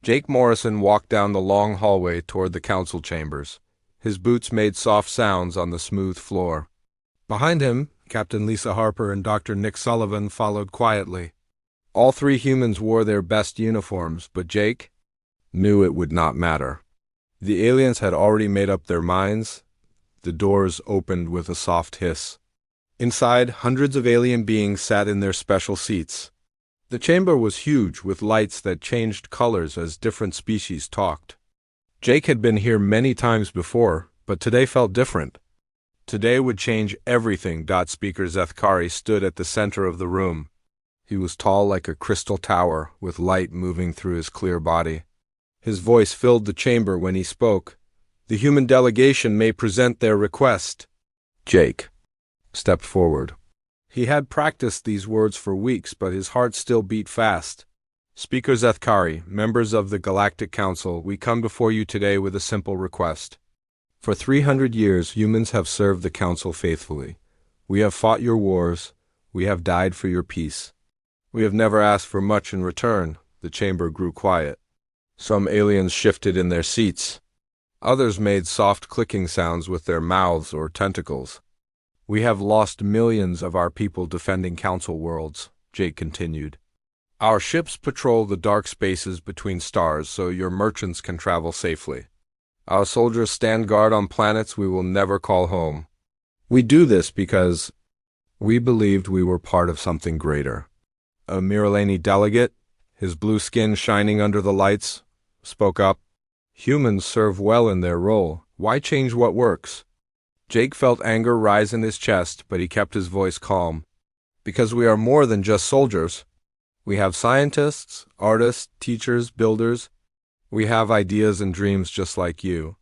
Jake Morrison walked down the long hallway toward the council chambers. His boots made soft sounds on the smooth floor. Behind him, Captain Lisa Harper and Dr. Nick Sullivan followed quietly. All three humans wore their best uniforms, but Jake knew it would not matter. The aliens had already made up their minds. The doors opened with a soft hiss. Inside, hundreds of alien beings sat in their special seats. The chamber was huge, with lights that changed colors as different species talked. Jake had been here many times before, but today felt different. Today would change everything. Speaker Zethkari stood at the center of the room. He was tall like a crystal tower, with light moving through his clear body. His voice filled the chamber when he spoke. The human delegation may present their request. Jake stepped forward. He had practiced these words for weeks, but his heart still beat fast. Speaker Zethkari, members of the Galactic Council, we come before you today with a simple request. For 300 years, humans have served the Council faithfully. We have fought your wars. We have died for your peace. We have never asked for much in return. The chamber grew quiet. Some aliens shifted in their seats. Others made soft clicking sounds with their mouths or tentacles. We have lost millions of our people defending Council worlds, Jake continued. Our ships patrol the dark spaces between stars so your merchants can travel safely. Our soldiers stand guard on planets we will never call home. We do this because we believed we were part of something greater. A Miralani delegate, his blue skin shining under the lights, spoke up. Humans serve well in their role. Why change what works? Jake felt anger rise in his chest, but he kept his voice calm. Because we are more than just soldiers. We have scientists, artists, teachers, builders. We have ideas and dreams just like you.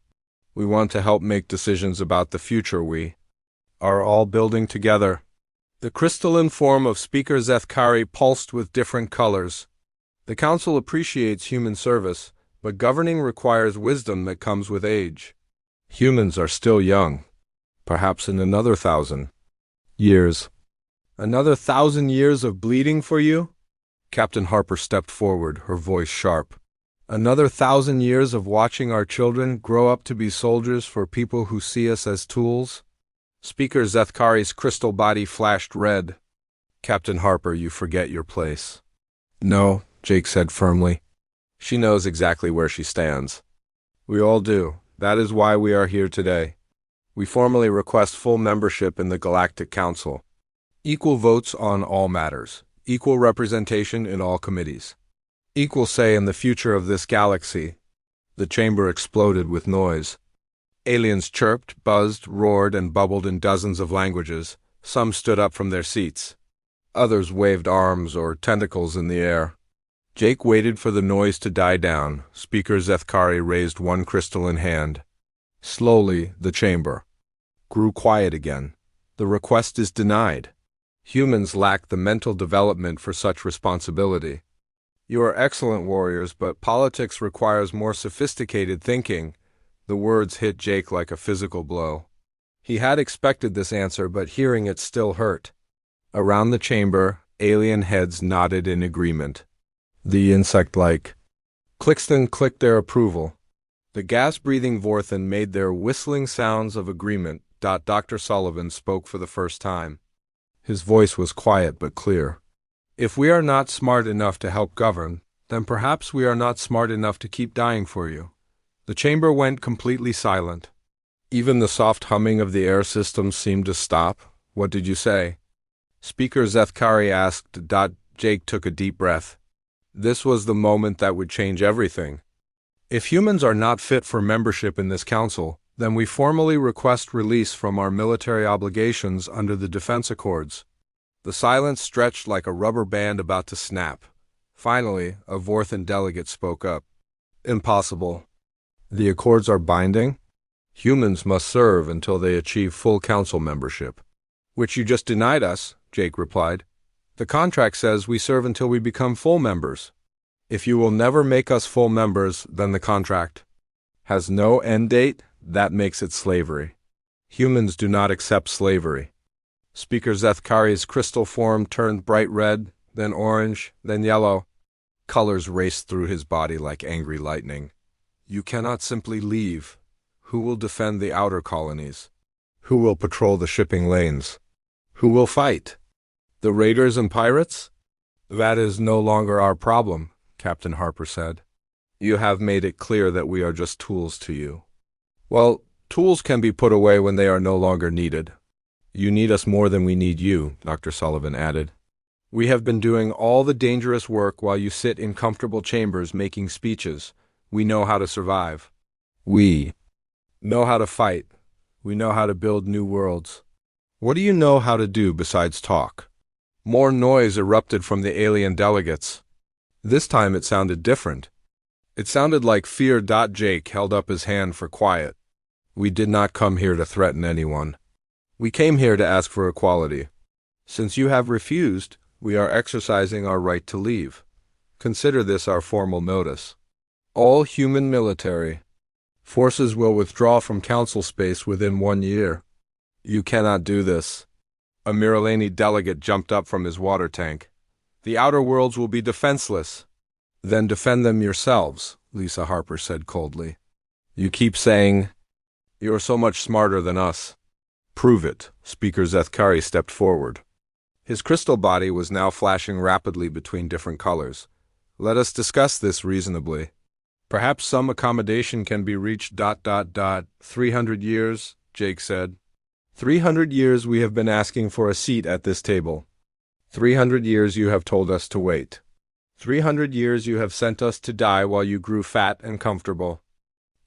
We want to help make decisions about the future we are all building together. The crystalline form of Speaker Zethkari pulsed with different colors. The Council appreciates human service, but governing requires wisdom that comes with age. Humans are still young. Perhaps in another 1,000 years. Another 1,000 years of bleeding for you? Captain Harper stepped forward, her voice sharp. Another 1,000 years of watching our children grow up to be soldiers for people who see us as tools? Speaker Zethkari's crystal body flashed red. Captain Harper, you forget your place. No, Jake said firmly. She knows exactly where she stands. We all do. That is why we are here today. We formally request full membership in the Galactic Council. Equal votes on all matters. Equal representation in all committees. Equal say in the future of this galaxy. The chamber exploded with noise. Aliens chirped, buzzed, roared, and bubbled in dozens of languages. Some stood up from their seats. Others waved arms or tentacles in the air. Jake waited for the noise to die down. Speaker Zethkari raised one crystalline hand. Slowly, the chamber grew quiet again. The request is denied. Humans lack the mental development for such responsibility. You are excellent warriors, but politics requires more sophisticated thinking. The words hit Jake like a physical blow. He had expected this answer, but hearing it still hurt. Around the chamber, alien heads nodded in agreement. The insect-like Clixton clicked their approval. The gas-breathing Vorthan made their whistling sounds of agreement. Dr. Sullivan spoke for the first time. His voice was quiet but clear. If we are not smart enough to help govern, then perhaps we are not smart enough to keep dying for you. The chamber went completely silent. Even the soft humming of the air systems seemed to stop. What did you say? Speaker Zethkari asked. Jake took a deep breath. This was the moment that would change everything. If humans are not fit for membership in this council, then we formally request release from our military obligations under the Defense Accords. The silence stretched like a rubber band about to snap. Finally, a Vorthan delegate spoke up. Impossible. The Accords are binding? Humans must serve until they achieve full council membership. Which you just denied us, Jake replied. The contract says we serve until we become full members. If you will never make us full members, then the contract has no end date. That makes it slavery. Humans do not accept slavery. Speaker Zethkari's crystal form turned bright red, then orange, then yellow. Colors raced through his body like angry lightning. You cannot simply leave. Who will defend the outer colonies? Who will patrol the shipping lanes? Who will fight? The raiders and pirates? That is no longer our problem, Captain Harper said. You have made it clear that we are just tools to you. Well, tools can be put away when they are no longer needed. You need us more than we need you, Dr. Sullivan added. We have been doing all the dangerous work while you sit in comfortable chambers making speeches. We know how to survive. We know how to fight. We know how to build new worlds. What do you know how to do besides talk? More noise erupted from the alien delegates. This time it sounded different. It sounded like fear. Jake held up his hand for quiet. We did not come here to threaten anyone. We came here to ask for equality. Since you have refused, we are exercising our right to leave. Consider this our formal notice. All human military forces will withdraw from Council space within 1 year. You cannot do this. A Miralani delegate jumped up from his water tank. The outer worlds will be defenseless. Then defend them yourselves, Lisa Harper said coldly. You keep saying, you're so much smarter than us. Prove it. Speaker Zethkari stepped forward. His crystal body was now flashing rapidly between different colors. Let us discuss this reasonably. Perhaps some accommodation can be reached. 300 years, Jake said. 300 years we have been asking for a seat at this table. 300 years you have told us to wait. 300 years you have sent us to die while you grew fat and comfortable.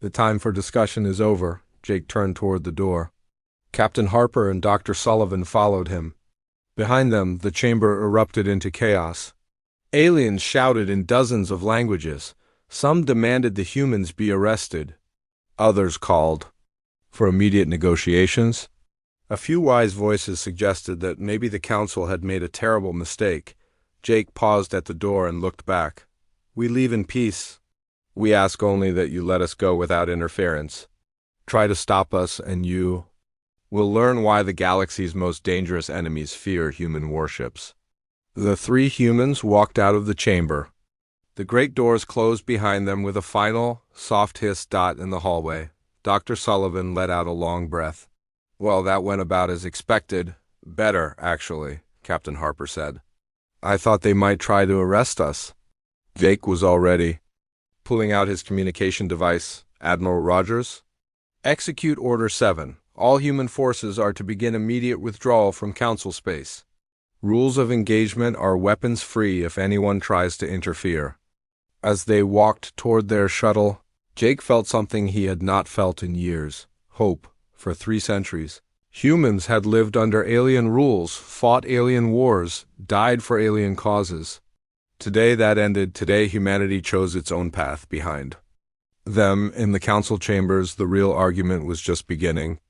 The time for discussion is over. Jake turned toward the door. Captain Harper and Dr. Sullivan followed him. Behind them, the chamber erupted into chaos. Aliens shouted in dozens of languages. Some demanded the humans be arrested. Others called for immediate negotiations. A few wise voices suggested that maybe the council had made a terrible mistake. Jake paused at the door and looked back. We leave in peace. We ask only that you let us go without interference. Try to stop us and you will learn why the galaxy's most dangerous enemies fear human warships. The three humans walked out of the chamber. The great doors closed behind them with a final, soft hiss. In the hallway, Dr. Sullivan let out a long breath. Well, that went about as expected. Better, actually, Captain Harper said. I thought they might try to arrest us. Jake was already pulling out his communication device. Admiral Rogers? Execute Order 7. All human forces are to begin immediate withdrawal from Council space. Rules of engagement are weapons-free if anyone tries to interfere. As they walked toward their shuttle, Jake felt something he had not felt in years. Hope. For 3 centuries, humans had lived under alien rules, fought alien wars, died for alien causes. Today that ended. Today humanity chose its own path behind them. In the council chambers, the real argument was just beginning.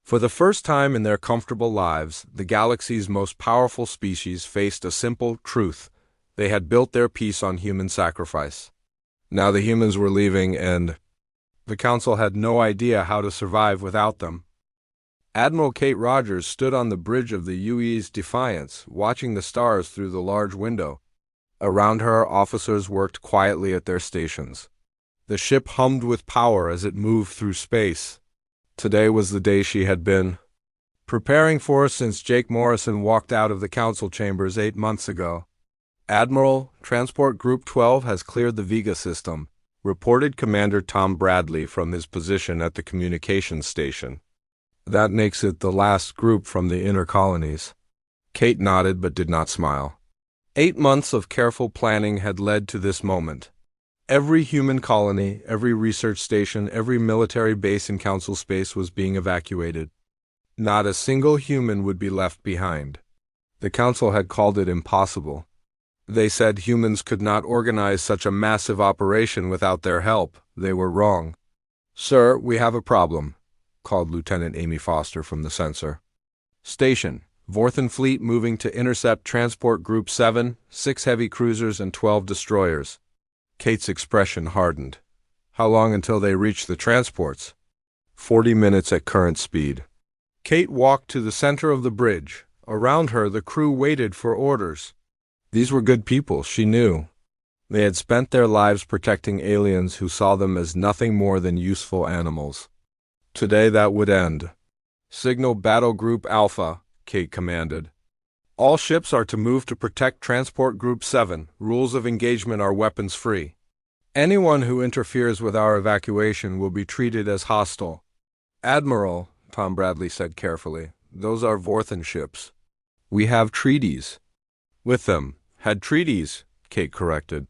For the first time in their comfortable lives, the galaxy's most powerful species faced a simple truth. They had built their peace on human sacrifice. Now the humans were leaving and the council had no idea how to survive without them. Admiral Kate Rogers stood on the bridge of the UE's Defiance, watching the stars through the large window. Around her, officers worked quietly at their stations. The ship hummed with power as it moved through space. Today was the day she had been preparing for since Jake Morrison walked out of the council chambers 8 months ago. Admiral, Transport Group 12 has cleared the Vega system, reported Commander Tom Bradley from his position at the communications station. That makes it the last group from the inner colonies. Kate nodded but did not smile. 8 months of careful planning had led to this moment. Every human colony, every research station, every military base in council space was being evacuated. Not a single human would be left behind. The council had called it impossible. They said humans could not organize such a massive operation without their help. They were wrong. Sir, we have a problem, called Lieutenant Amy Foster from the sensor. Station, Vorthen Fleet moving to intercept Transport Group 7, 6 heavy cruisers and 12 destroyers. Kate's expression hardened. How long until they reach the transports? 40 minutes at current speed. Kate walked to the center of the bridge. Around her, the crew waited for orders. These were good people, she knew. They had spent their lives protecting aliens who saw them as nothing more than useful animals. Today that would end. Signal Battle Group Alpha, Kate commanded. All ships are to move to protect Transport Group 7. Rules of engagement are weapons-free. Anyone who interferes with our evacuation will be treated as hostile. Admiral, Tom Bradley said carefully, those are Vorthan ships. We have treaties. With them. Had treaties, Kate corrected.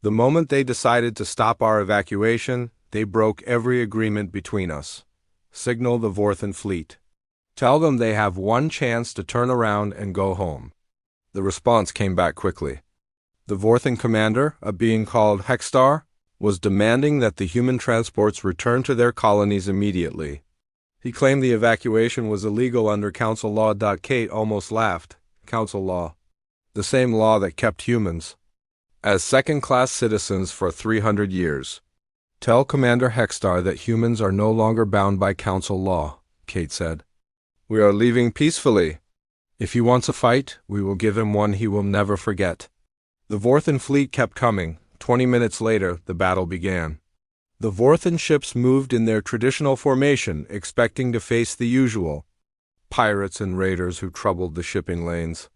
The moment they decided to stop our evacuation, they broke every agreement between us. Signal the Vorthan fleet. Tell them they have one chance to turn around and go home. The response came back quickly. The Vorthan commander, a being called Hexstar, was demanding that the human transports return to their colonies immediately. He claimed the evacuation was illegal under Council Law. Kate almost laughed. Council Law. The same law that kept humans as second-class citizens for 300 years. Tell Commander Hexstar that humans are no longer bound by Council Law, Kate said. We are leaving peacefully. If he wants a fight, we will give him one he will never forget. The Vorthan fleet kept coming. 20 minutes later, the battle began. The Vorthan ships moved in their traditional formation, expecting to face the usual pirates and raiders who troubled the shipping lanes.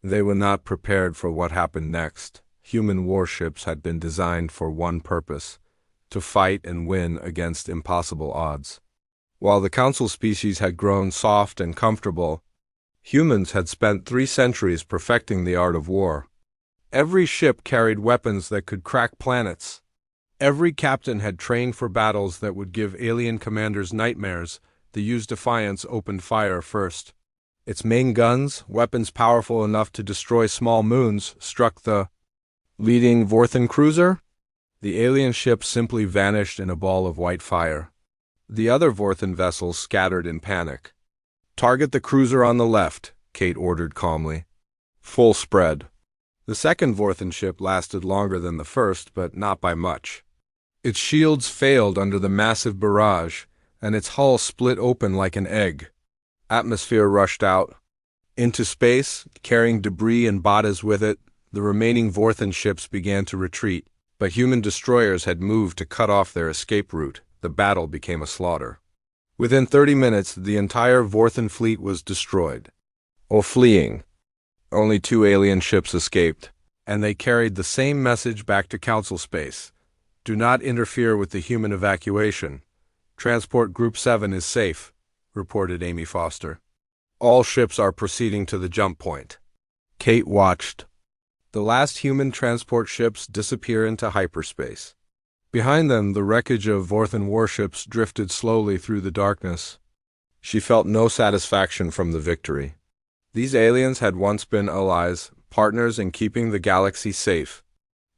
They were not prepared for what happened next. Human warships had been designed for one purpose: to fight and win against impossible odds. While the Council species had grown soft and comfortable, humans had spent 3 centuries perfecting the art of war. Every ship carried weapons that could crack planets. Every captain had trained for battles that would give alien commanders nightmares. The Use Defiance opened fire first. Its main guns, weapons powerful enough to destroy small moons, struck the leading Vorthan cruiser. The alien ship simply vanished in a ball of white fire. The other Vorthan vessels scattered in panic. Target the cruiser on the left, Kate ordered calmly. Full spread. The second Vorthan ship lasted longer than the first, but not by much. Its shields failed under the massive barrage, and its hull split open like an egg. Atmosphere rushed out. Into space, carrying debris and bodies with it, the remaining Vorthan ships began to retreat, but human destroyers had moved to cut off their escape route. The battle became a slaughter. Within 30 minutes, the entire Vorthan fleet was destroyed, or fleeing. Only 2 alien ships escaped, and they carried the same message back to Council space. Do not interfere with the human evacuation. Transport Group 7 is safe, reported Amy Foster. All ships are proceeding to the jump point. Kate watched the last human transport ships disappear into hyperspace. Behind them, the wreckage of Vorthan warships drifted slowly through the darkness. She felt no satisfaction from the victory. These aliens had once been allies, partners in keeping the galaxy safe.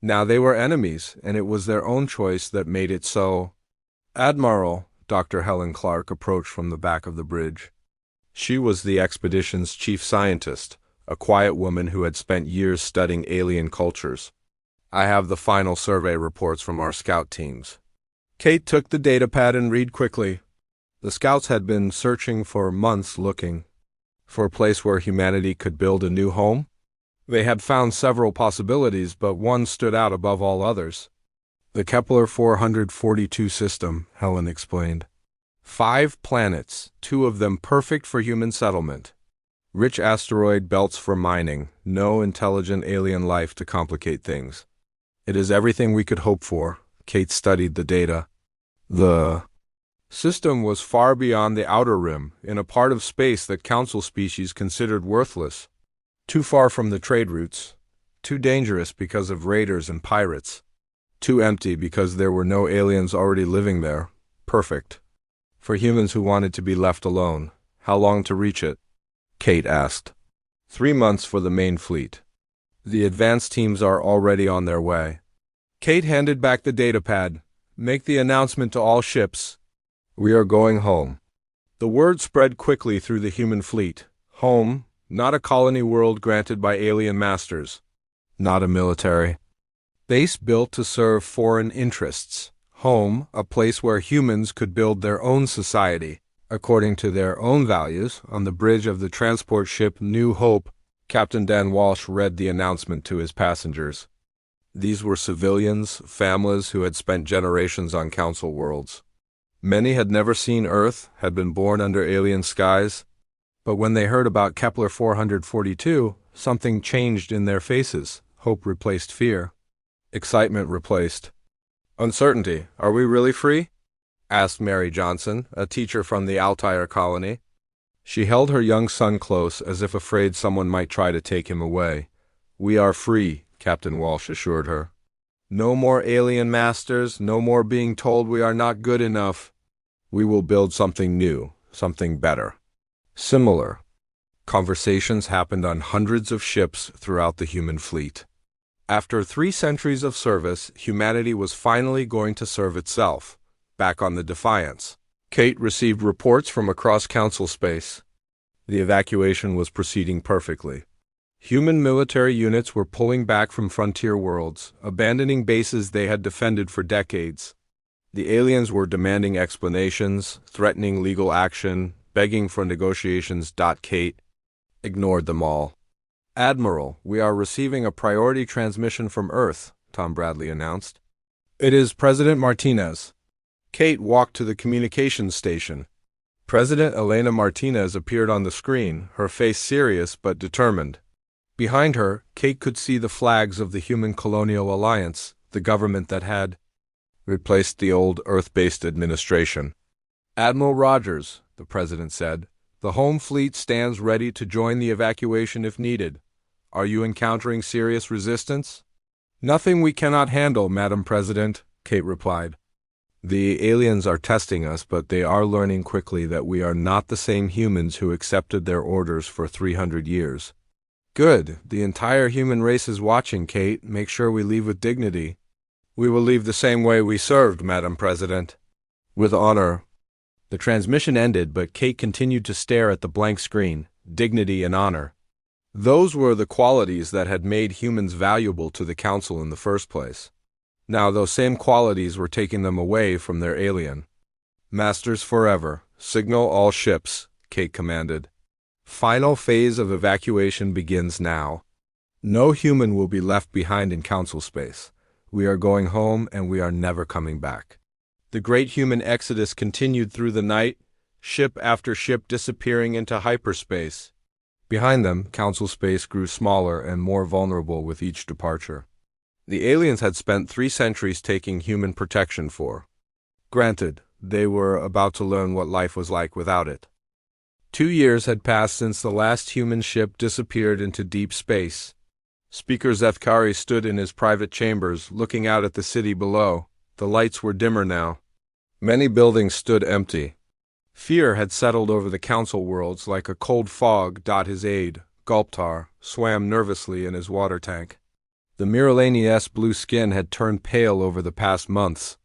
Now they were enemies, and it was their own choice that made it so. Admiral, Dr. Helen Clark approached from the back of the bridge. She was the expedition's chief scientist, a quiet woman who had spent years studying alien cultures. I have the final survey reports from our scout teams. Kate took the datapad and read quickly. The scouts had been searching for months, looking for a place where humanity could build a new home. They had found several possibilities, but one stood out above all others. The Kepler 442 system, Helen explained. 5 planets, 2 of them perfect for human settlement. Rich asteroid belts for mining, no intelligent alien life to complicate things. It is everything we could hope for. Kate studied the data. The system was far beyond the outer rim, in a part of space that Council species considered worthless. Too far from the trade routes. Too dangerous because of raiders and pirates. Too empty because there were no aliens already living there. Perfect. For humans who wanted to be left alone. How long to reach it? Kate asked. 3 months for the main fleet. The advanced teams are already on their way. Kate handed back the datapad. Make the announcement to all ships. We are going home. The word spread quickly through the human fleet. Home, not a colony world granted by alien masters. Not a military base built to serve foreign interests. Home, a place where humans could build their own society, according to their own values. On the bridge of the transport ship New Hope, Captain Dan Walsh read the announcement to his passengers. These were civilians, families who had spent generations on council worlds. Many had never seen Earth, had been born under alien skies, but when they heard about Kepler 442, something changed in their faces. Hope replaced fear. Excitement replaced uncertainty. "Are we really free?" asked Mary Johnson, a teacher from the Altair colony. She held her young son close, as if afraid someone might try to take him away. "We are free," Captain Walsh assured her. "No more alien masters, no more being told we are not good enough. We will build something new, something better." Similar conversations happened on hundreds of ships throughout the human fleet. After 3 centuries of service, humanity was finally going to serve itself, back on the Defiance. Kate received reports from across council space. The evacuation was proceeding perfectly. Human military units were pulling back from frontier worlds, abandoning bases they had defended for decades. The aliens were demanding explanations, threatening legal action, begging for negotiations. Kate ignored them all. "Admiral, we are receiving a priority transmission from Earth," Tom Bradley announced. "It is President Martinez." Kate walked to the communications station. President Elena Martinez appeared on the screen, her face serious but determined. Behind her, Kate could see the flags of the Human Colonial Alliance, the government that had replaced the old Earth-based administration. "Admiral Rogers," the president said, "the home fleet stands ready to join the evacuation if needed. Are you encountering serious resistance?" "Nothing we cannot handle, Madam President," Kate replied. "The aliens are testing us, but they are learning quickly that we are not the same humans who accepted their orders for 300 years. "Good. The entire human race is watching, Kate. Make sure we leave with dignity." "We will leave the same way we served, Madam President." "With honor." The transmission ended, but Kate continued to stare at the blank screen. Dignity and honor. Those were the qualities that had made humans valuable to the Council in the first place. Now those same qualities were taking them away from their alien. "Masters forever. Signal all ships," Kate commanded. "Final phase of evacuation begins now. No human will be left behind in Council space. We are going home, and we are never coming back." The great human exodus continued through the night, ship after ship disappearing into hyperspace. Behind them, Council space grew smaller and more vulnerable with each departure. The aliens had spent 3 centuries taking human protection for. Granted, they were about to learn what life was like without it. 2 years had passed since the last human ship disappeared into deep space. Speaker Zethkari stood in his private chambers, looking out at the city below. The lights were dimmer now. Many buildings stood empty. Fear had settled over the council worlds like a cold fog. His aide, Gulptar, swam nervously in his water tank. The Miralani's blue skin had turned pale over the past months.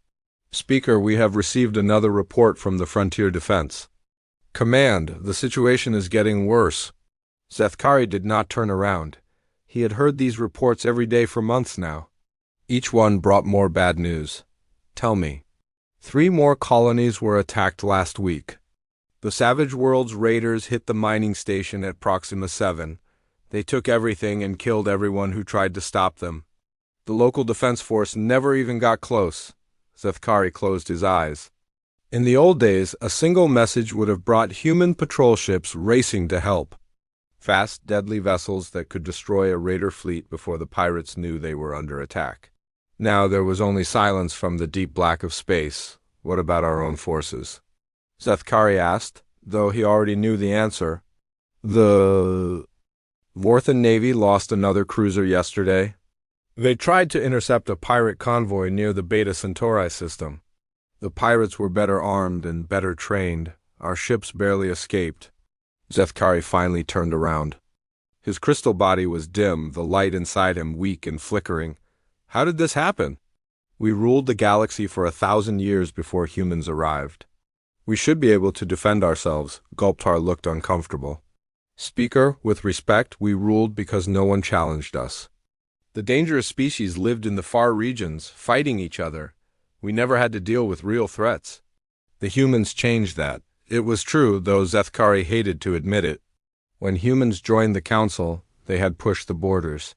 "Speaker, we have received another report from the Frontier Defense." "Command, the situation is getting worse." Zethkari did not turn around. He had heard these reports every day for months now. Each one brought more bad news. "Tell me." 3 more colonies were attacked last week. The Savage World's raiders hit the mining station at Proxima 7. They took everything and killed everyone who tried to stop them. The local defense force never even got close. Zethkari closed his eyes. In the old days, a single message would have brought human patrol ships racing to help. Fast, deadly vessels that could destroy a raider fleet before the pirates knew they were under attack. Now there was only silence from the deep black of space. "What about our own forces?" Zethkari asked, though he already knew the answer. "The Vorthan Navy lost another cruiser yesterday. They tried to intercept a pirate convoy near the Beta Centauri system. The pirates were better armed and better trained. Our ships barely escaped." Zethkari finally turned around. His crystal body was dim, the light inside him weak and flickering. "How did this happen?" "We ruled the galaxy for 1,000 years before humans arrived. We should be able to defend ourselves." Gulptar looked uncomfortable. "Speaker, with respect, we ruled because no one challenged us. The dangerous species lived in the far regions, fighting each other. We never had to deal with real threats. The humans changed that. It was true, though Zethkari hated to admit it. When humans joined the Council, they had pushed the borders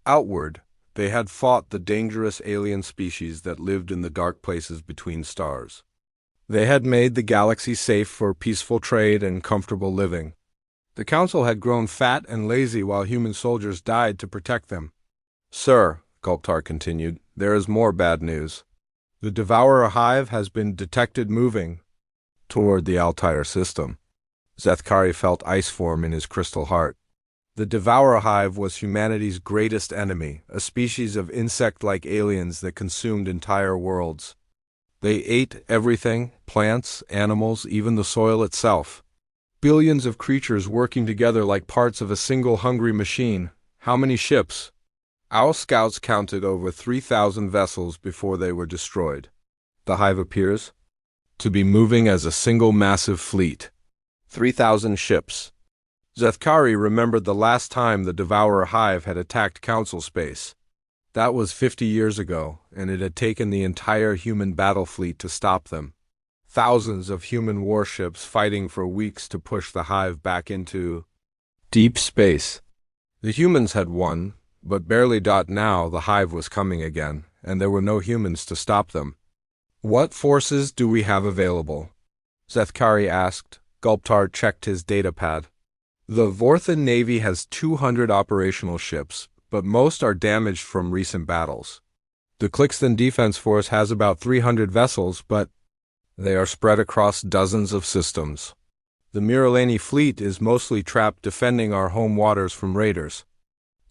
outward. They had fought the dangerous alien species that lived in the dark places between stars. They had made the galaxy safe for peaceful trade and comfortable living. The Council had grown fat and lazy while human soldiers died to protect them. "Sir," Gulptar continued, "there is more bad news. The Devourer Hive has been detected moving toward the Altair system." Zethkari felt ice form in his crystal heart. The Devourer Hive was humanity's greatest enemy, a species of insect-like aliens that consumed entire worlds. They ate everything, plants, animals, even the soil itself. Billions of creatures working together like parts of a single hungry machine. How many ships? Our scouts counted over 3,000 vessels before they were destroyed. The hive appears to be moving as a single massive fleet. 3,000 ships. Zethkari remembered the last time the Devourer Hive had attacked Council space. That was 50 years ago, and it had taken the entire human battle fleet to stop them. Thousands of human warships fighting for weeks to push the hive back into deep space. The humans had won, but barely. Now the hive was coming again, and there were no humans to stop them. "What forces do we have available?" Zethkari asked. Gulptar checked his datapad. "The Vorthan Navy has 200 operational ships, but most are damaged from recent battles. The Clixton Defense Force has about 300 vessels, but they are spread across dozens of systems. The Miralani fleet is mostly trapped defending our home waters from raiders.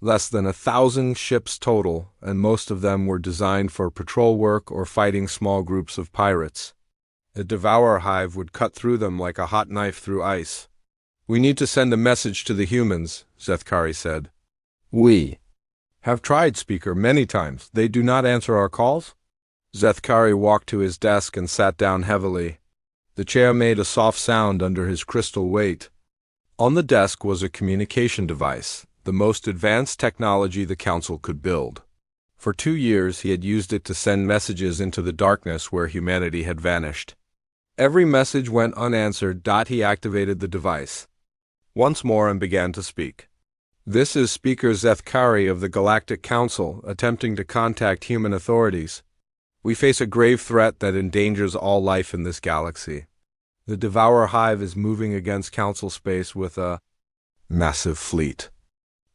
Less than 1,000 ships total, and most of them were designed for patrol work or fighting small groups of pirates. A Devourer Hive would cut through them like a hot knife through ice." "We need to send a message to the humans," Zethkari said. "We have tried, Speaker, many times. They do not answer our calls." Zethkari walked to his desk and sat down heavily. The chair made a soft sound under his crystal weight. On the desk was a communication device, the most advanced technology the Council could build. For 2 years he had used it to send messages into the darkness where humanity had vanished. Every message went unanswered. He activated the device once more and began to speak. "This is Speaker Zethkari of the Galactic Council, attempting to contact human authorities. We face a grave threat that endangers all life in this galaxy. The Devourer Hive is moving against Council space with a massive fleet.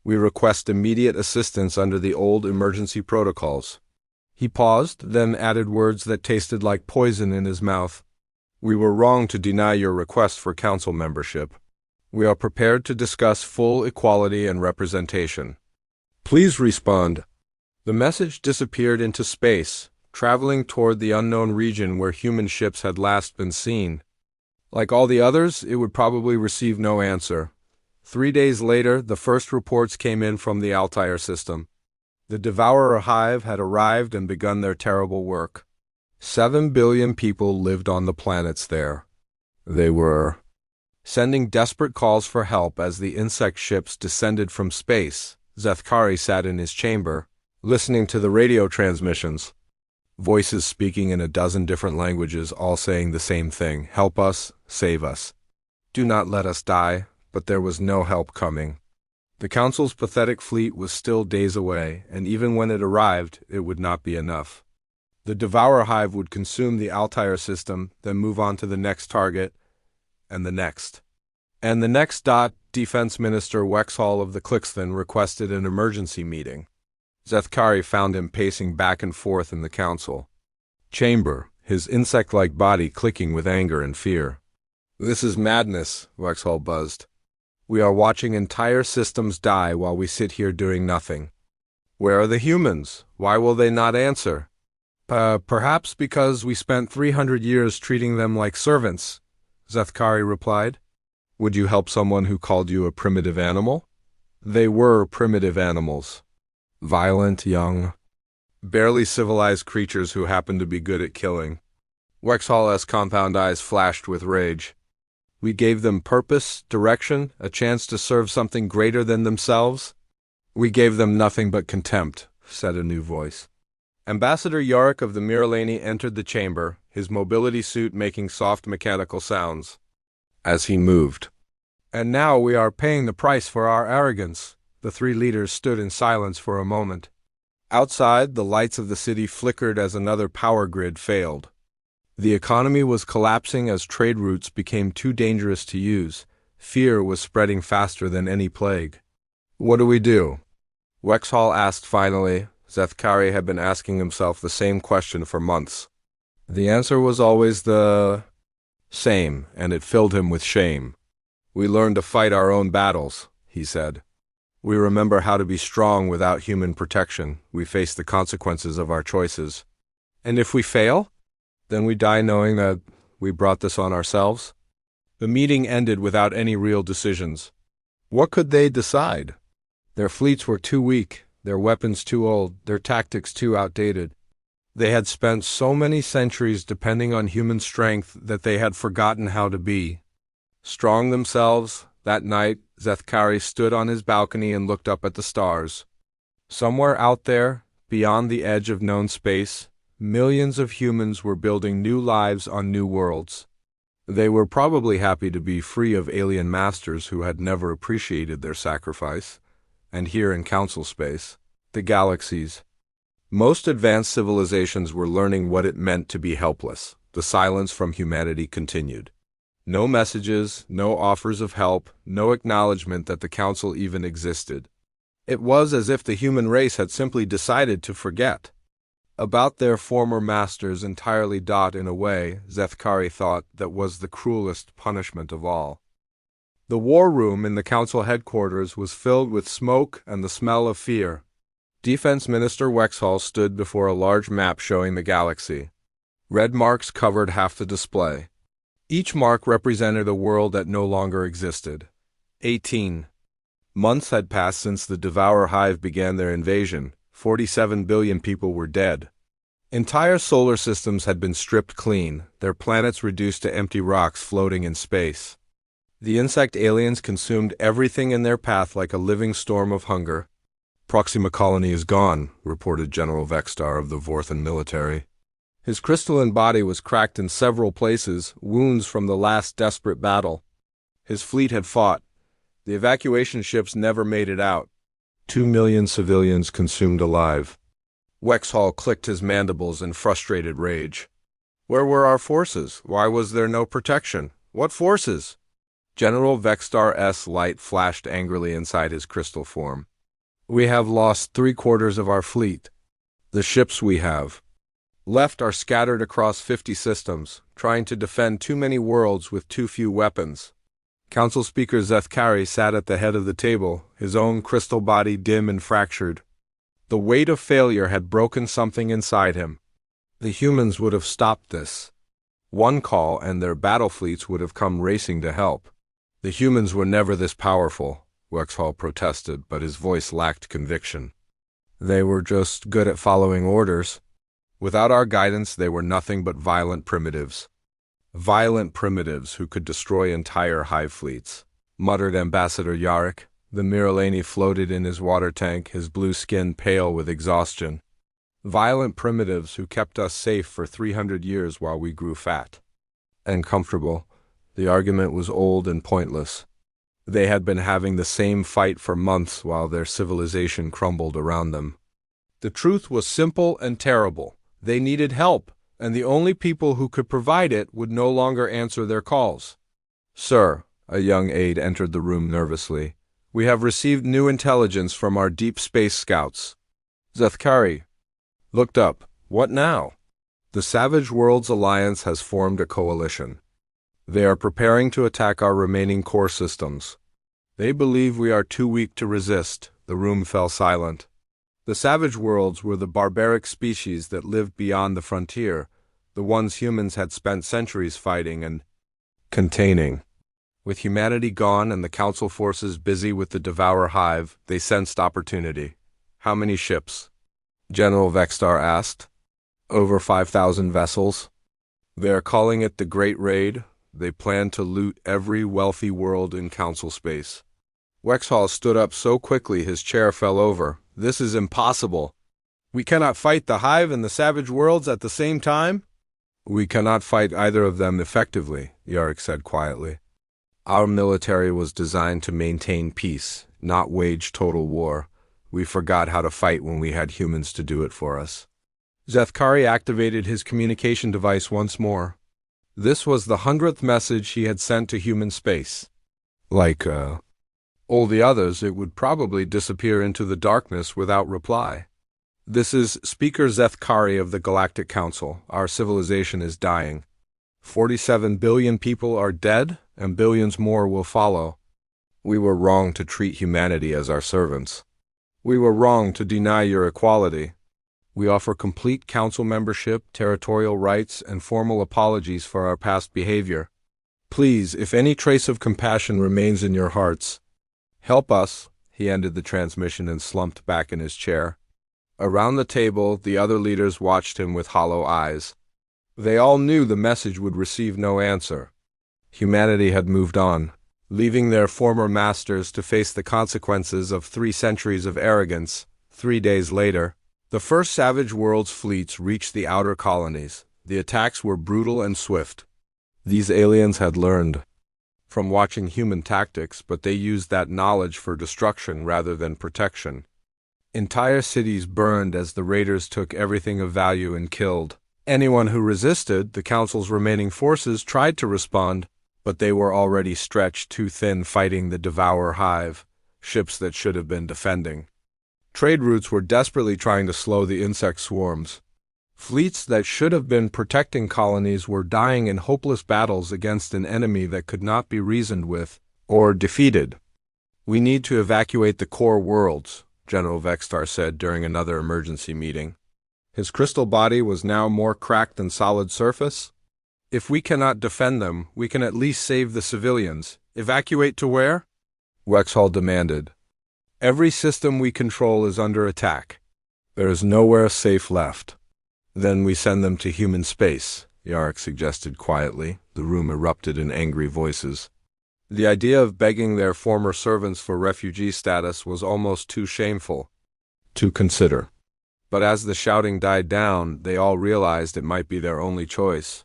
We request immediate assistance under the old emergency protocols." He paused, then added words that tasted like poison in his mouth. "We were wrong to deny your request for Council membership. We are prepared to discuss full equality and representation. Please respond." The message disappeared into space, traveling toward the unknown region where human ships had last been seen. Like all the others, it would probably receive no answer. 3 days later, the first reports came in from the Altair system. The Devourer Hive had arrived and begun their terrible work. 7 billion people lived on the planets there. They were sending desperate calls for help as the insect ships descended from space. Zethkari sat in his chamber, listening to the radio transmissions. Voices speaking in a dozen different languages, all saying the same thing: "Help us, save us. Do not let us die." But there was no help coming. The Council's pathetic fleet was still days away, and even when it arrived, it would not be enough. The Devourer Hive would consume the Altair system, then move on to the next target, and the next. And the next. Defense Minister Wexhall of the Clixton requested an emergency meeting. Zethkari found him pacing back and forth in the Council chamber, his insect-like body clicking with anger and fear. "This is madness," Wexhall buzzed. "We are watching entire systems die while we sit here doing nothing. Where are the humans? Why will they not answer?" Perhaps because we spent 300 years treating them like servants," Zethkari replied. "Would you help someone who called you a primitive animal?" They were primitive animals. Violent, young, barely civilized creatures who happened to be good at killing. Wexhall's compound eyes flashed with rage. "We gave them purpose, direction, a chance to serve something greater than themselves." "We gave them nothing but contempt," said a new voice. Ambassador Yarick of the Miralani entered the chamber, his mobility suit making soft mechanical sounds as he moved. "And now we are paying the price for our arrogance." The 3 leaders stood in silence for a moment. Outside, the lights of the city flickered as another power grid failed. The economy was collapsing as trade routes became too dangerous to use. Fear was spreading faster than any plague. What do we do? Wexhall asked finally. Zethkari had been asking himself the same question for months. The answer was always the same, and it filled him with shame. We learn to fight our own battles, he said. We remember how to be strong without human protection. We face the consequences of our choices. And if we fail? Then we die knowing that we brought this on ourselves? The meeting ended without any real decisions. What could they decide? Their fleets were too weak, their weapons too old, their tactics too outdated. They had spent so many centuries depending on human strength that they had forgotten how to be strong themselves. That night, Zethkari stood on his balcony and looked up at the stars. Somewhere out there, beyond the edge of known space, millions of humans were building new lives on new worlds. They were probably happy to be free of alien masters who had never appreciated their sacrifice. And here in Council Space, the galaxies. Most advanced civilizations were learning what it meant to be helpless. The silence from humanity continued. No messages, no offers of help, no acknowledgement that the Council even existed. It was as if the human race had simply decided to forget about their former masters entirely. In a way, Zethkari thought, that was the cruelest punishment of all. The war room in the Council headquarters was filled with smoke and the smell of fear. Defense Minister Wexhall stood before a large map showing the galaxy. Red marks covered half the display. Each mark represented a world that no longer existed. 18 months had passed since the Devourer Hive began their invasion. 47 billion people were dead. Entire solar systems had been stripped clean, their planets reduced to empty rocks floating in space. The insect aliens consumed everything in their path like a living storm of hunger. Proxima Colony is gone, reported General Vextar of the Vorthan military. His crystalline body was cracked in several places, wounds from the last desperate battle. His fleet had fought. The evacuation ships never made it out. 2 million civilians consumed alive. Wexhall clicked his mandibles in frustrated rage. Where were our forces? Why was there no protection? What forces? General Vextar's light flashed angrily inside his crystal form. We have lost 3/4 of our fleet. The ships we have left are scattered across 50 systems, trying to defend too many worlds with too few weapons. Council Speaker Zethkari sat at the head of the table, his own crystal body dim and fractured. The weight of failure had broken something inside him. The humans would have stopped this. One call and their battle fleets would have come racing to help. The humans were never this powerful, Wexhall protested, but his voice lacked conviction. They were just good at following orders. Without our guidance, they were nothing but violent primitives. Violent primitives who could destroy entire hive fleets, muttered Ambassador Yarrick. The Miralani floated in his water tank, his blue skin pale with exhaustion. Violent primitives who kept us safe for 300 years while we grew fat and comfortable. The argument was old and pointless. They had been having the same fight for months while their civilization crumbled around them. The truth was simple and terrible. They needed help, and the only people who could provide it would no longer answer their calls. Sir, a young aide entered the room nervously. We have received new intelligence from our deep space scouts. Zethkari looked up. What now? The Savage Worlds Alliance has formed a coalition. They are preparing to attack our remaining core systems. They believe we are too weak to resist. The room fell silent. The Savage Worlds were the barbaric species that lived beyond the frontier, the ones humans had spent centuries fighting and containing. With humanity gone and the Council forces busy with the Devourer Hive, they sensed opportunity. How many ships? General Vextar asked. Over 5,000 vessels. They are calling it the Great Raid. They plan to loot every wealthy world in Council space. Wexhall stood up so quickly his chair fell over. This is impossible. We cannot fight the Hive and the Savage Worlds at the same time? We cannot fight either of them effectively, Yarrick said quietly. Our military was designed to maintain peace, not wage total war. We forgot how to fight when we had humans to do it for us. Zethkari activated his communication device once more. This was the 100th message he had sent to human space. Like, all the others, it would probably disappear into the darkness without reply. This is Speaker Zethkari of the Galactic Council. Our civilization is dying. 47 billion people are dead, and billions more will follow. We were wrong to treat humanity as our servants. We were wrong to deny your equality. We offer complete council membership, territorial rights, and formal apologies for our past behavior. Please, if any trace of compassion remains in your hearts, help us. He ended the transmission and slumped back in his chair. Around the table, the other leaders watched him with hollow eyes. They all knew the message would receive no answer. Humanity had moved on, leaving their former masters to face the consequences of 3 centuries of arrogance. 3 days later, the first Savage Worlds fleets reached the outer colonies. The attacks were brutal and swift. These aliens had learned from watching human tactics, but they used that knowledge for destruction rather than protection. Entire cities burned as the raiders took everything of value and killed anyone who resisted. The Council's remaining forces tried to respond, but they were already stretched too thin fighting the Devourer Hive, ships that should have been defending. Trade routes were desperately trying to slow the insect swarms. Fleets that should have been protecting colonies were dying in hopeless battles against an enemy that could not be reasoned with or defeated. We need to evacuate the core worlds, General Vextar said during another emergency meeting. His crystal body was now more cracked than solid surface. If we cannot defend them, we can at least save the civilians. Evacuate to where? Wexhall demanded. Every system we control is under attack. There is nowhere safe left. Then we send them to human space, Yarrick suggested quietly. The room erupted in angry voices. The idea of begging their former servants for refugee status was almost too shameful to consider. But as the shouting died down, they all realized it might be their only choice.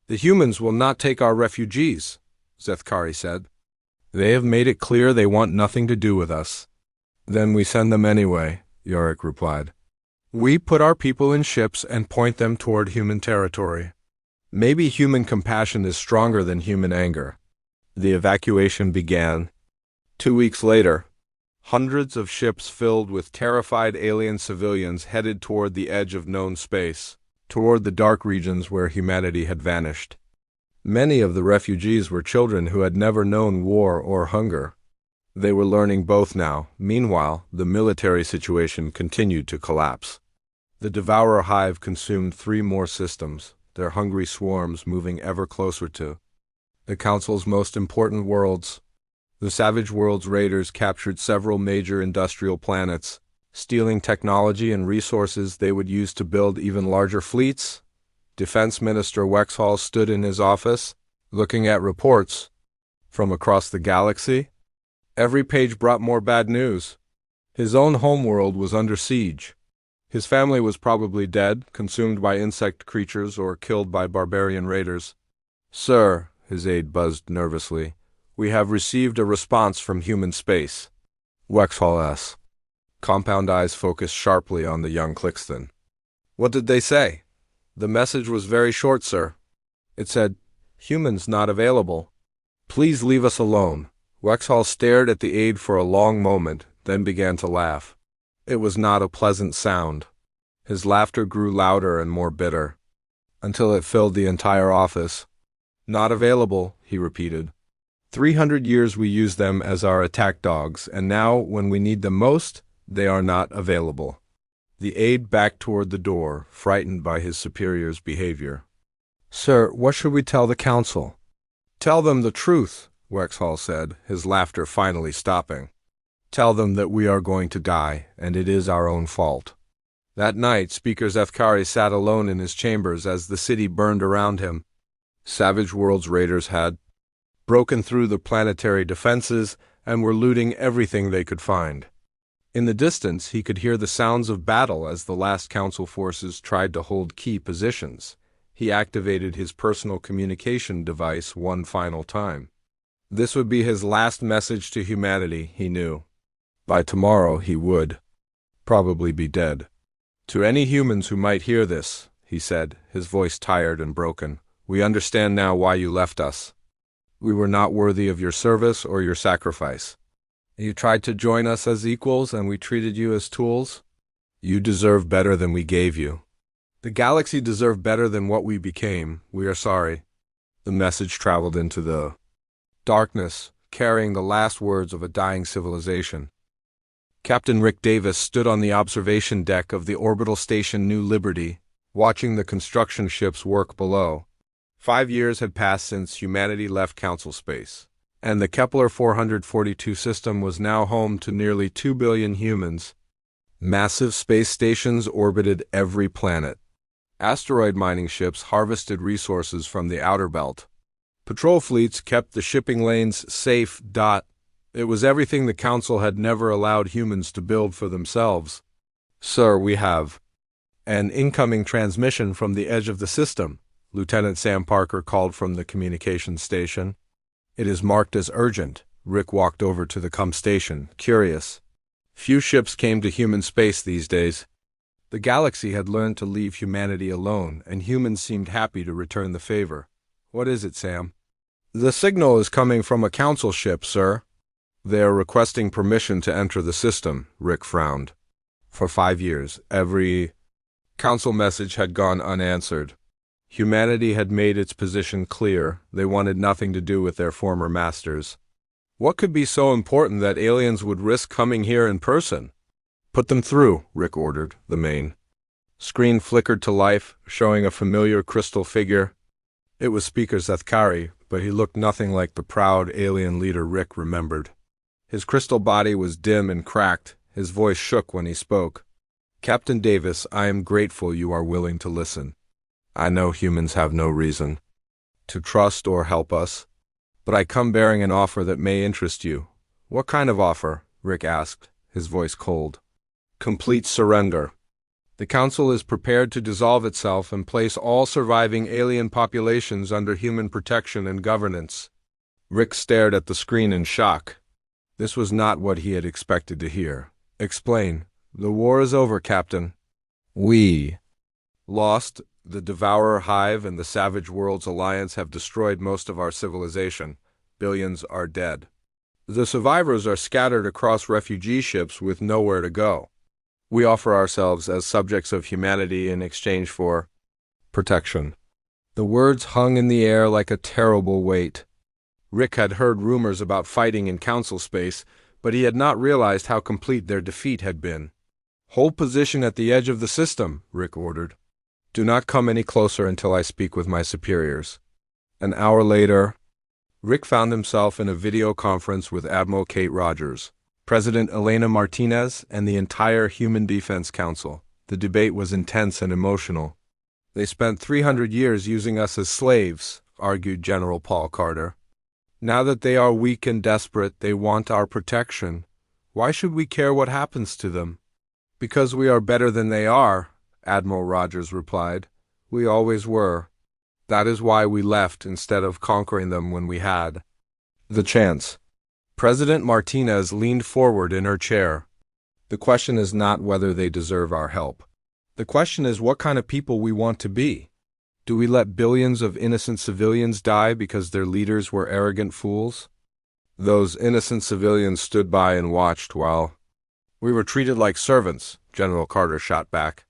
The humans will not take our refugees, Zethkari said. They have made it clear they want nothing to do with us. Then we send them anyway, Yarrick replied. We put our people in ships and point them toward human territory. Maybe human compassion is stronger than human anger. The evacuation began. 2 weeks later, hundreds of ships filled with terrified alien civilians headed toward the edge of known space, toward the dark regions where humanity had vanished. Many of the refugees were children who had never known war or hunger. They were learning both now. Meanwhile, the military situation continued to collapse. The Devourer Hive consumed 3 more systems, their hungry swarms moving ever closer to the Council's most important worlds. The Savage Worlds raiders captured several major industrial planets, stealing technology and resources they would use to build even larger fleets. Defense Minister Wexhall stood in his office, looking at reports from across the galaxy. Every page brought more bad news. His own homeworld was under siege. His family was probably dead, consumed by insect creatures or killed by barbarian raiders. Sir, his aide buzzed nervously, we have received a response from human space. Wexhall compound eyes focused sharply on the young Clixton. What did they say? The message was very short, sir. It said, humans not available. Please leave us alone. Wexhall stared at the aide for a long moment, then began to laugh. It was not a pleasant sound. His laughter grew louder and more bitter, until it filled the entire office. Not available, he repeated. 300 years we used them as our attack dogs, and now, when we need them most, they are not available. The aide backed toward the door, frightened by his superior's behavior. Sir, what should we tell the council? Tell them the truth, Wexhall said, his laughter finally stopping. Tell them that we are going to die, and it is our own fault. That night, Speaker Zethkari sat alone in his chambers as the city burned around him. Savage Worlds raiders had broken through the planetary defenses and were looting everything they could find. In the distance, he could hear the sounds of battle as the last council forces tried to hold key positions. He activated his personal communication device one final time. This would be his last message to humanity, he knew. By tomorrow, he would probably be dead. To any humans who might hear this, he said, his voice tired and broken, we understand now why you left us. We were not worthy of your service or your sacrifice. You tried to join us as equals and we treated you as tools. You deserve better than we gave you. The galaxy deserved better than what we became. We are sorry. The message traveled into the darkness, carrying the last words of a dying civilization. Captain Rick Davis stood on the observation deck of the orbital station New Liberty, watching the construction ships work below. 5 years had passed since humanity left Council space, and the Kepler 442 system was now home to nearly 2 billion humans. Massive space stations orbited every planet. Asteroid mining ships harvested resources from the outer belt. Patrol fleets kept the shipping lanes safe. It was everything the Council had never allowed humans to build for themselves. Sir, we have an incoming transmission from the edge of the system, Lieutenant Sam Parker called from the communications station. It is marked as urgent. Rick walked over to the station, curious. Few ships came to human space these days. The galaxy had learned to leave humanity alone, and humans seemed happy to return the favor. What is it, Sam? The signal is coming from a Council ship, sir. They are requesting permission to enter the system, Rick frowned. For 5 years, every Council message had gone unanswered. Humanity had made its position clear. They wanted nothing to do with their former masters. What could be so important that aliens would risk coming here in person? Put them through, Rick ordered. The main screen flickered to life, showing a familiar crystal figure. It was Speaker Zethkari, but he looked nothing like the proud alien leader Rick remembered. His crystal body was dim and cracked. His voice shook when he spoke. Captain Davis, I am grateful you are willing to listen. I know humans have no reason to trust or help us, but I come bearing an offer that may interest you. What kind of offer? Rick asked, his voice cold. Complete surrender. The Council is prepared to dissolve itself and place all surviving alien populations under human protection and governance. Rick stared at the screen in shock. This was not what he had expected to hear. Explain. The war is over, Captain. We lost. The Devourer Hive and the Savage Worlds Alliance have destroyed most of our civilization. Billions are dead. The survivors are scattered across refugee ships with nowhere to go. We offer ourselves as subjects of humanity in exchange for protection. The words hung in the air like a terrible weight. Rick had heard rumors about fighting in Council space, but he had not realized how complete their defeat had been. Hold position at the edge of the system, Rick ordered. Do not come any closer until I speak with my superiors. An hour later, Rick found himself in a video conference with Admiral Kate Rogers, President Elena Martinez, and the entire Human Defense Council. The debate was intense and emotional. They spent 300 years using us as slaves, argued General Paul Carter. Now that they are weak and desperate, they want our protection. Why should we care what happens to them? Because we are better than they are, Admiral Rogers replied. We always were. That is why we left instead of conquering them when we had the chance. President Martinez leaned forward in her chair. The question is not whether they deserve our help. The question is what kind of people we want to be. Do we let billions of innocent civilians die because their leaders were arrogant fools? Those innocent civilians stood by and watched while we were treated like servants, General Carter shot back.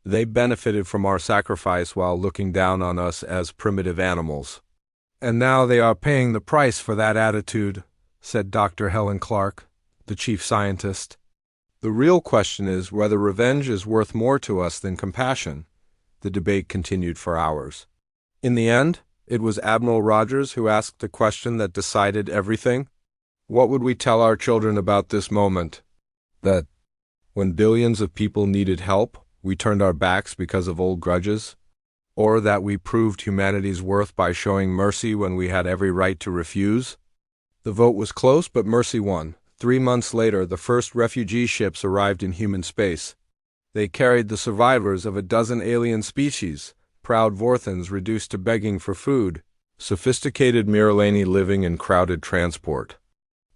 They benefited from our sacrifice while looking down on us as primitive animals. And now they are paying the price for that attitude, said Dr. Helen Clark, the chief scientist. The real question is whether revenge is worth more to us than compassion. The debate continued for hours. In the end, it was Admiral Rogers who asked the question that decided everything. What would we tell our children about this moment? That when billions of people needed help, we turned our backs because of old grudges? Or that we proved humanity's worth by showing mercy when we had every right to refuse? The vote was close, but mercy won. 3 months later, the first refugee ships arrived in human space. They carried the survivors of a dozen alien species, proud Vorthans reduced to begging for food, sophisticated Miralani living in crowded transport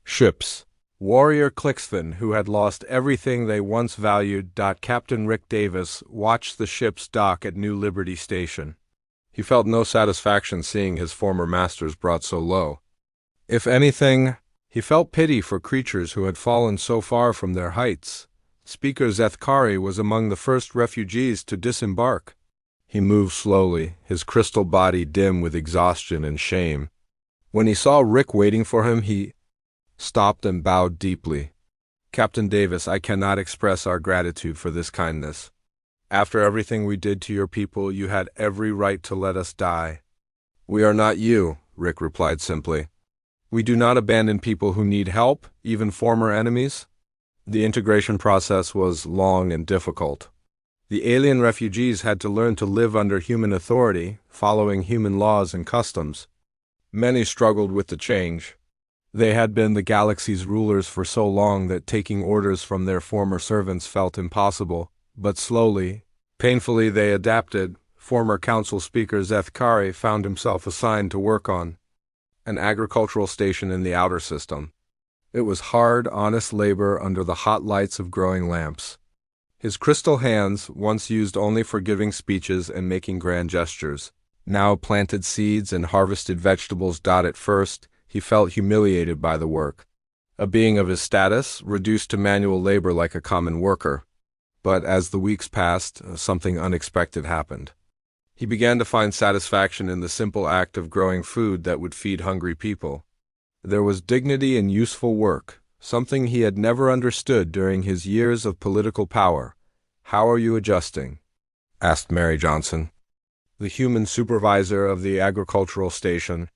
ships. Warrior Clixton, who had lost everything they once valued. Captain Rick Davis watched the ships dock at New Liberty Station. He felt no satisfaction seeing his former masters brought so low. If anything, he felt pity for creatures who had fallen so far from their heights. Speaker Zethkari was among the first refugees to disembark. He moved slowly, his crystal body dim with exhaustion and shame. When he saw Rick waiting for him, he stopped and bowed deeply. Captain Davis, I cannot express our gratitude for this kindness. After everything we did to your people, you had every right to let us die. We are not you, Rick replied simply. We do not abandon people who need help, even former enemies. The integration process was long and difficult. The alien refugees had to learn to live under human authority, following human laws and customs. Many struggled with the change. They had been the galaxy's rulers for so long that taking orders from their former servants felt impossible, but slowly, painfully they adapted. Former council speaker Zethkari found himself assigned to work on an agricultural station in the outer system. It was hard, honest labor under the hot lights of growing lamps. His crystal hands, once used only for giving speeches and making grand gestures, now planted seeds and harvested vegetables. At first, he felt humiliated by the work, a being of his status, reduced to manual labor like a common worker. But as the weeks passed, something unexpected happened. He began to find satisfaction in the simple act of growing food that would feed hungry people. There was dignity in useful work, something he had never understood during his years of political power. How are you adjusting? Asked Mary Johnson, the human supervisor of the agricultural station.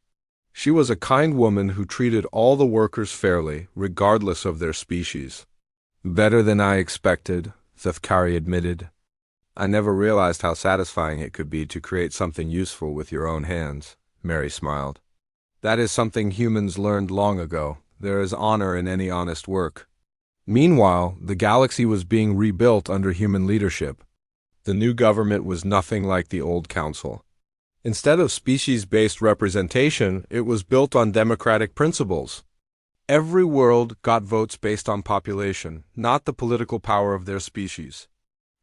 She was a kind woman who treated all the workers fairly, regardless of their species. Better than I expected, Zethkari admitted. I never realized how satisfying it could be to create something useful with your own hands, Mary smiled. That is something humans learned long ago. There is honor in any honest work. Meanwhile, the galaxy was being rebuilt under human leadership. The new government was nothing like the old council. Instead of species-based representation, it was built on democratic principles. Every world got votes based on population, not the political power of their species.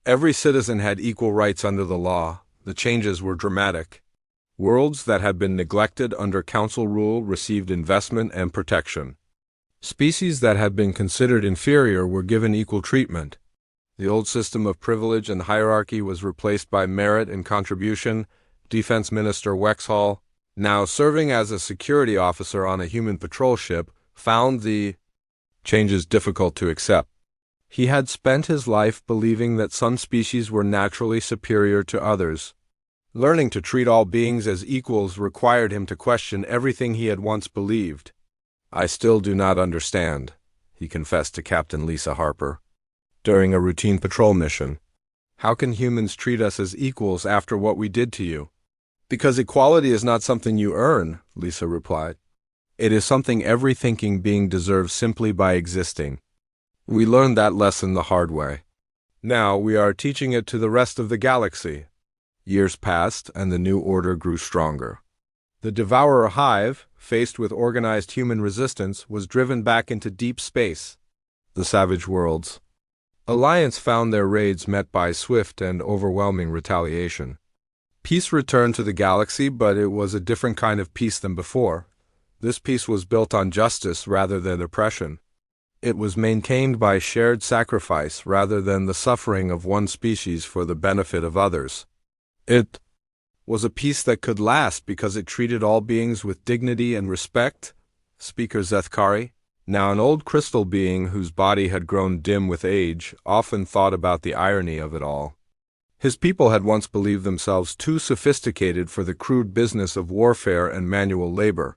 Every citizen had equal rights under the law. The changes were dramatic. Worlds that had been neglected under council rule received investment and protection. Species that had been considered inferior were given equal treatment. The old system of privilege and hierarchy was replaced by merit and contribution. Defense Minister Wexhall, now serving as a security officer on a human patrol ship, found the changes difficult to accept. He had spent his life believing that some species were naturally superior to others. Learning to treat all beings as equals required him to question everything he had once believed. I still do not understand, he confessed to Captain Lisa Harper during a routine patrol mission. How can humans treat us as equals after what we did to you? Because equality is not something you earn, Lisa replied. It is something every thinking being deserves simply by existing. We learned that lesson the hard way. Now we are teaching it to the rest of the galaxy. Years passed, and the new order grew stronger. The Devourer Hive, faced with organized human resistance, was driven back into deep space. The Savage Worlds. Alliance found their raids met by swift and overwhelming retaliation. Peace returned to the galaxy, but it was a different kind of peace than before. This peace was built on justice rather than oppression. It was maintained by shared sacrifice rather than the suffering of one species for the benefit of others. It was a peace that could last because it treated all beings with dignity and respect. Speaker Zethkari, now an old crystal being whose body had grown dim with age, often thought about the irony of it all. His people had once believed themselves too sophisticated for the crude business of warfare and manual labor.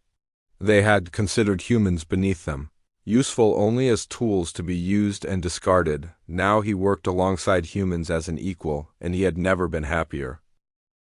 They had considered humans beneath them, useful only as tools to be used and discarded. Now he worked alongside humans as an equal, and he had never been happier.